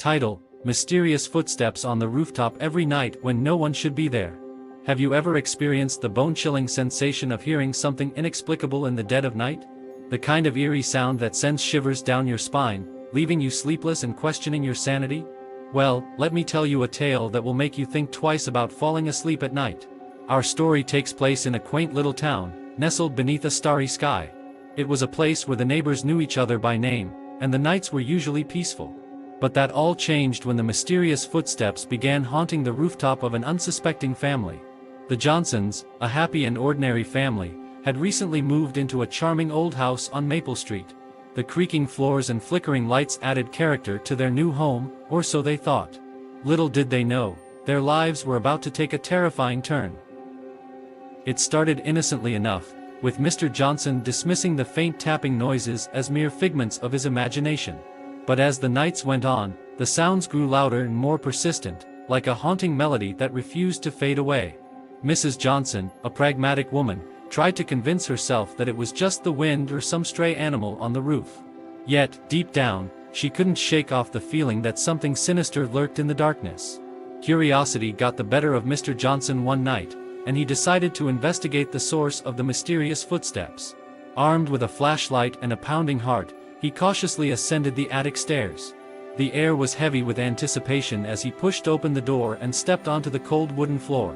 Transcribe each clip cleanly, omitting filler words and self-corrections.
Title: Mysterious footsteps on the rooftop every night when no one should be there. Have you ever experienced the bone-chilling sensation of hearing something inexplicable in the dead of night? The kind of eerie sound that sends shivers down your spine, leaving you sleepless and questioning your sanity? Well, let me tell you a tale that will make you think twice about falling asleep at night. Our story takes place in a quaint little town, nestled beneath a starry sky. It was a place where the neighbors knew each other by name, and the nights were usually peaceful. But that all changed when the mysterious footsteps began haunting the rooftop of an unsuspecting family. The Johnsons, a happy and ordinary family, had recently moved into a charming old house on Maple Street. The creaking floors and flickering lights added character to their new home, or so they thought. Little did they know, their lives were about to take a terrifying turn. It started innocently enough, with Mr. Johnson dismissing the faint tapping noises as mere figments of his imagination. But as the nights went on, the sounds grew louder and more persistent, like a haunting melody that refused to fade away. Mrs. Johnson, a pragmatic woman, tried to convince herself that it was just the wind or some stray animal on the roof. Yet, deep down, she couldn't shake off the feeling that something sinister lurked in the darkness. Curiosity got the better of Mr. Johnson one night, and he decided to investigate the source of the mysterious footsteps. Armed with a flashlight and a pounding heart, he cautiously ascended the attic stairs. The air was heavy with anticipation as he pushed open the door and stepped onto the cold wooden floor.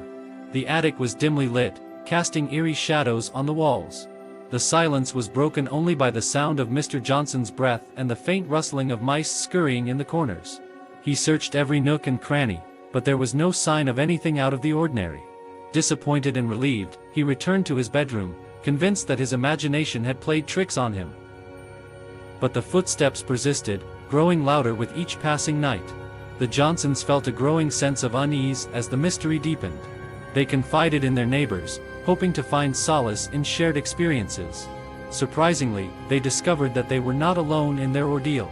The attic was dimly lit, casting eerie shadows on the walls. The silence was broken only by the sound of Mr. Johnson's breath and the faint rustling of mice scurrying in the corners. He searched every nook and cranny, but there was no sign of anything out of the ordinary. Disappointed and relieved, he returned to his bedroom, convinced that his imagination had played tricks on him. But the footsteps persisted, growing louder with each passing night. The Johnsons felt a growing sense of unease as the mystery deepened. They confided in their neighbors, hoping to find solace in shared experiences. Surprisingly, they discovered that they were not alone in their ordeal.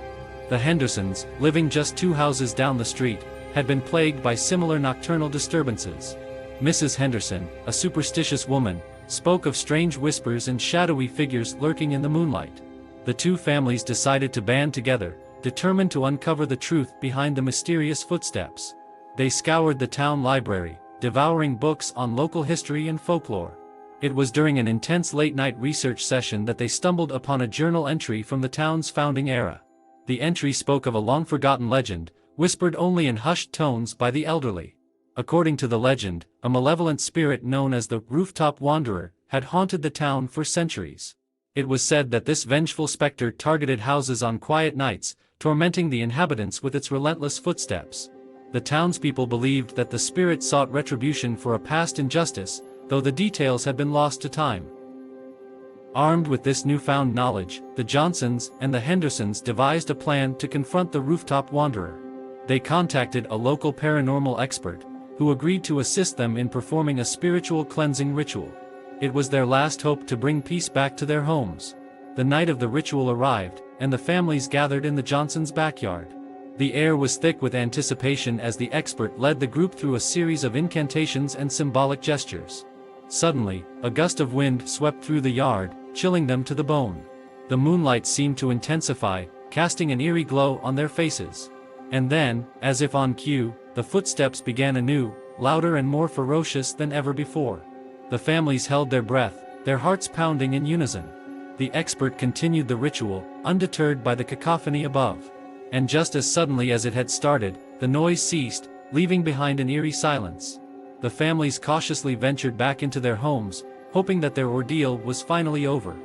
The Hendersons, living just 2 houses down the street, had been plagued by similar nocturnal disturbances. Mrs. Henderson, a superstitious woman, spoke of strange whispers and shadowy figures lurking in the moonlight. The two families decided to band together, determined to uncover the truth behind the mysterious footsteps. They scoured the town library, devouring books on local history and folklore. It was during an intense late-night research session that they stumbled upon a journal entry from the town's founding era. The entry spoke of a long-forgotten legend, whispered only in hushed tones by the elderly. According to the legend, a malevolent spirit known as the Rooftop Wanderer had haunted the town for centuries. It was said that this vengeful specter targeted houses on quiet nights, tormenting the inhabitants with its relentless footsteps. The townspeople believed that the spirit sought retribution for a past injustice, though the details had been lost to time. Armed with this newfound knowledge, the Johnsons and the Hendersons devised a plan to confront the Rooftop Wanderer. They contacted a local paranormal expert, who agreed to assist them in performing a spiritual cleansing ritual. It was their last hope to bring peace back to their homes. The night of the ritual arrived, and the families gathered in the Johnsons' backyard. The air was thick with anticipation as the expert led the group through a series of incantations and symbolic gestures. Suddenly, a gust of wind swept through the yard, chilling them to the bone. The moonlight seemed to intensify, casting an eerie glow on their faces. And then, as if on cue, the footsteps began anew, louder and more ferocious than ever before. The families held their breath, their hearts pounding in unison. The expert continued the ritual, undeterred by the cacophony above. And just as suddenly as it had started, the noise ceased, leaving behind an eerie silence. The families cautiously ventured back into their homes, hoping that their ordeal was finally over.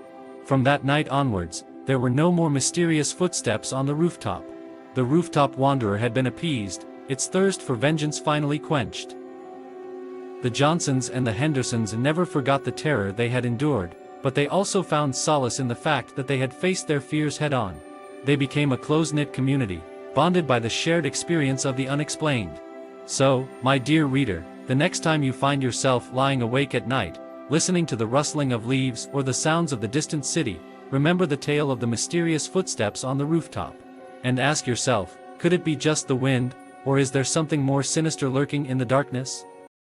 From that night onwards, there were no more mysterious footsteps on the rooftop. The Rooftop Wanderer had been appeased, its thirst for vengeance finally quenched. The Johnsons and the Hendersons never forgot the terror they had endured, but they also found solace in the fact that they had faced their fears head-on. They became a close-knit community, bonded by the shared experience of the unexplained. So, my dear reader, the next time you find yourself lying awake at night, listening to the rustling of leaves or the sounds of the distant city, remember the tale of the mysterious footsteps on the rooftop. And ask yourself, could it be just the wind, or is there something more sinister lurking in the darkness?